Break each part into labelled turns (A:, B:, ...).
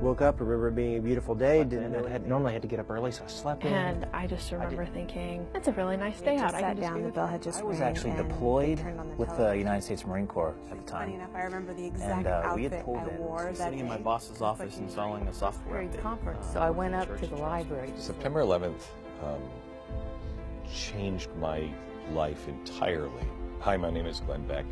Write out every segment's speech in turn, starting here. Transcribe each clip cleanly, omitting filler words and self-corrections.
A: Woke up, remember it being a beautiful day. Normally had to get up early, so I slept in.
B: And I just remember thinking, it's a really nice day out. I
C: sat down, the bell had just
D: I was
C: rang,
D: actually
C: and
D: deployed
C: turned on the
D: with the
C: television.
D: United States Marine Corps at the time.
C: Funny enough, I remember the exact
D: we had
C: outfit
D: pulled
C: I
D: in.
C: wore that
E: Sitting in my
C: day.
E: boss's office installing a software
C: Very
E: update.
C: conference, so I went up to the library.
F: September 11th changed my life entirely. Hi, my name is Glenn Beck.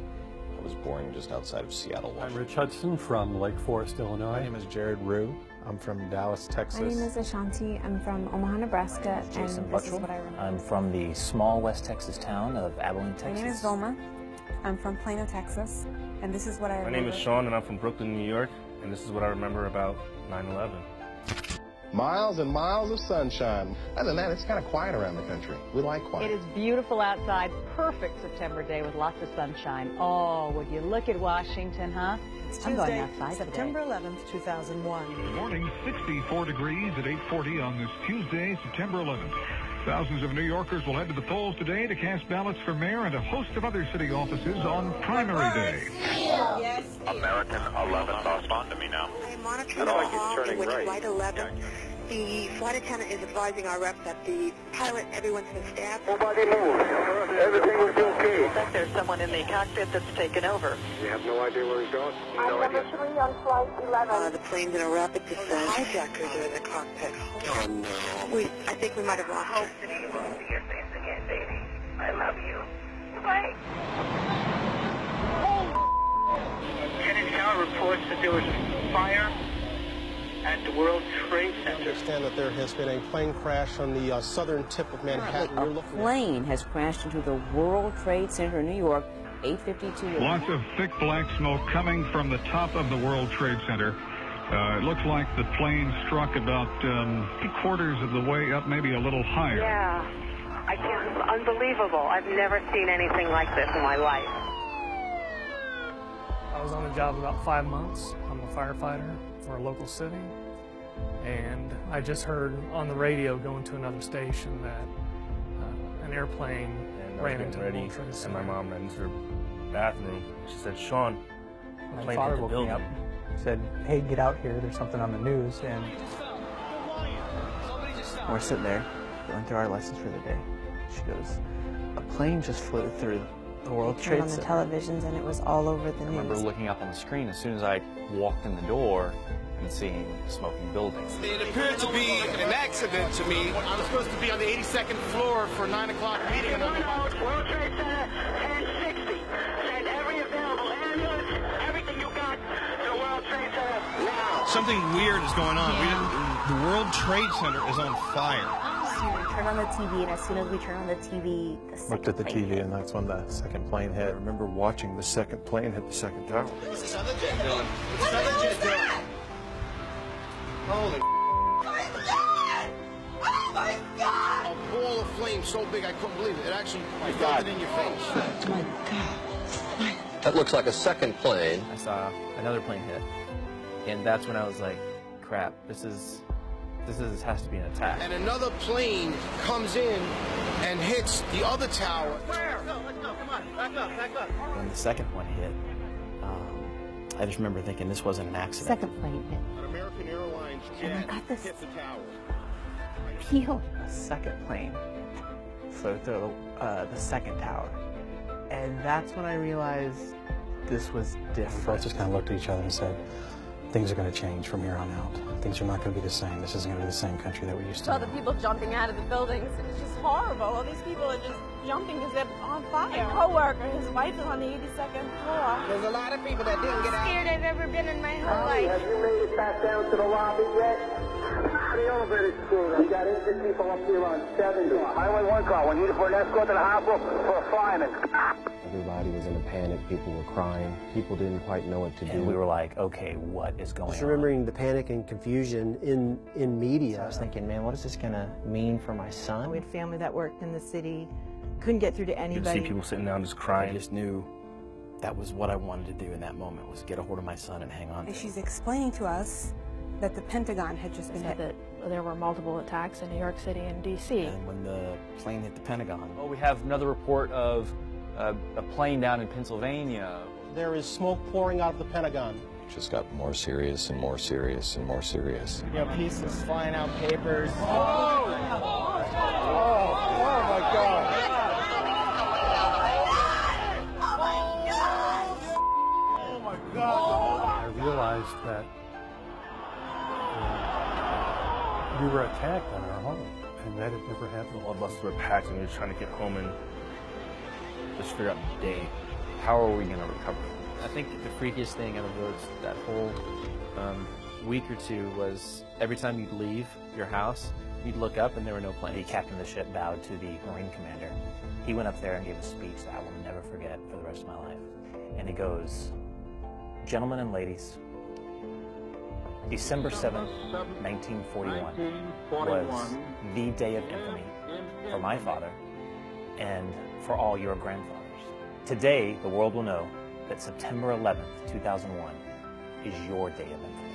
F: I was born just outside of Seattle,
G: I'm
F: Washington.
G: Rich Hudson from Lake Forest, Illinois.
H: My name is Jared Rue. I'm from Dallas, Texas.
C: My name is Ashanti. I'm from Omaha, Nebraska,
D: Jason
C: and this is
D: Buttrell.
C: what I remember.
D: I'm from the small West Texas town of Abilene, Texas.
C: My name is Vilma. I'm from Plano, Texas, and this is what I remember.
I: My name is Sean, and I'm from Brooklyn, New York, and this is what I remember about 9/11.
H: Miles and miles of sunshine. Other than that, it's kind of quiet around the country. We like quiet.
J: It is beautiful outside. Perfect September day with lots of sunshine. Oh, would you look at Washington, huh?
K: It's
J: I'm going
K: Tuesday,
J: outside
K: September 11th, 2001.
L: Good morning, 64 degrees at 8:40 on this Tuesday, September 11th. Thousands of New Yorkers will head to the polls today to cast ballots for mayor and a host of other city offices on primary day.
K: Yes.
M: American 11, respond to me now.
N: I'm monitoring the hall in which Flight 11. The flight attendant is advising our reps that the pilot, everyone's been stabbed.
M: Nobody move. Everything will be okay.
J: I think there's someone in the cockpit that's taken over.
M: You have no idea where he's going?
N: I'm number 3 on Flight 11. The plane's in a rapid descent. The hijackers are in the cockpit.
M: Oh, no.
N: I think we might have lost her.
M: Your face again, baby. I love you.
N: Wait.
M: Kennedy Tower reports that there was a fire at the World Trade
A: I
M: Center.
A: understand that there has been a plane crash on the southern tip of Manhattan.
C: A plane has crashed into the World Trade Center in New York, 8:52.
L: Lots of thick black smoke coming from the top of the World Trade Center. It looks like the plane struck about 3/4 of the way up, maybe a little higher.
J: Yeah, I can't. Unbelievable. I've never seen anything like this in my life.
O: I was on the job about 5 months. I'm a firefighter for a local city, and I just heard on the radio going to another station that an airplane ran into the World Trade
I: And
O: Center.
I: my mom ran into her bathroom. She said, Sean, the
P: My
I: plane
P: father
I: hit the
P: woke me
I: building.
P: up, said, hey, get out here, there's something on the news, and
E: We're sitting there, going through our lessons for the day. She goes, a plane just flew through the World
C: They
E: Trade
C: turned on the
E: Center.
C: televisions, and it was all over the
E: I remember
C: news.
E: looking up on the screen as soon as I walked in the door and seeing smoking buildings.
Q: It appeared to be an accident to me. I'm supposed to be on the 82nd floor for 9 o'clock meeting. And
M: World Trade Center, 1060. Send every available ambulance, everything you got to the World Trade Center now.
Q: something weird is going on. The World Trade Center is on fire.
C: We turn on the TV, and as soon as we turn on the TV, the second
H: Looked at the
C: plane
H: TV, and that's when the second plane hit. I remember watching the second plane hit the second tower.
Q: What's this other jet doing? What's this other jet doing? Holy
N: Oh my God!
Q: a ball of flame so big I couldn't believe it. It actually felt it in your face.
N: Oh my God.
F: That looks like a second plane.
E: I saw another plane hit, and that's when I was like, crap, this has to be an attack.
Q: And another plane comes in and hits the other tower.
M: Where? Let's go. Come on. Back up.
E: When the second one hit, I just remember thinking this wasn't an accident.
C: second plane hit.
Q: An American Airlines
C: And I
Q: jet
C: got this
Q: hit the tower.
C: peel.
E: A second plane flew through the second tower, and that's when I realized this was
H: We
E: different.
H: both just kind of looked at each other and said, things are going to change from here on out. Things are not going to be the same. This isn't going to be the same country that we used to
B: Saw
H: know.
B: the people jumping out of the buildings. It's just horrible. All these people are just jumping because they're on fire. My coworker, his wife is on the 82nd floor.
Q: There's a lot of people that didn't get out.
B: Scared I've ever been in my whole life.
M: Have you made it back down to the lobby yet? The elevator's screwed. We got injured people up here on 70. Highway 1 car. We need for an escort to the hospital for a fireman.
F: Everybody was in a panic. People were crying. People didn't quite know what to do.
D: And we were like, okay, what is going
A: Just
D: on?
A: remembering the panic and confusion in media.
D: I was thinking, man, what is this gonna mean for my son?
C: We had family that worked in the city, couldn't get through to
I: You could
C: anybody.
I: see people sitting down just
E: I
I: crying.
E: just knew that was what I wanted to do in that moment, was get a hold of my son and hang on to
C: And
E: him.
C: she's explaining to us that the Pentagon had just
B: They
C: been
B: said
C: hit.
B: that there were multiple attacks in New York City and D.C.
E: And when the plane hit the Pentagon, oh, we have another report of a plane down in Pennsylvania.
A: There is smoke pouring out of the Pentagon.
F: just got more serious and more serious and more serious.
A: You know, pieces flying out, papers.
M: Oh my God!
G: I realized that we were attacked on our home, and that had never happened.
I: All the buses were packed, and we were trying to get home and just figure out the day.
D: How are we going to recover?
R: I think the freakiest thing out of that whole week or two was every time you'd leave your house, you'd look up and there were no planes.
D: The captain of the ship bowed to the Marine commander. He went up there and gave a speech that I will never forget for the rest of my life. And he goes, "Gentlemen and ladies, December 7th, 1941 was the day of infamy for my father and for all your grandfathers. Today, the world will know that September 11th, 2001 is your day of infamy."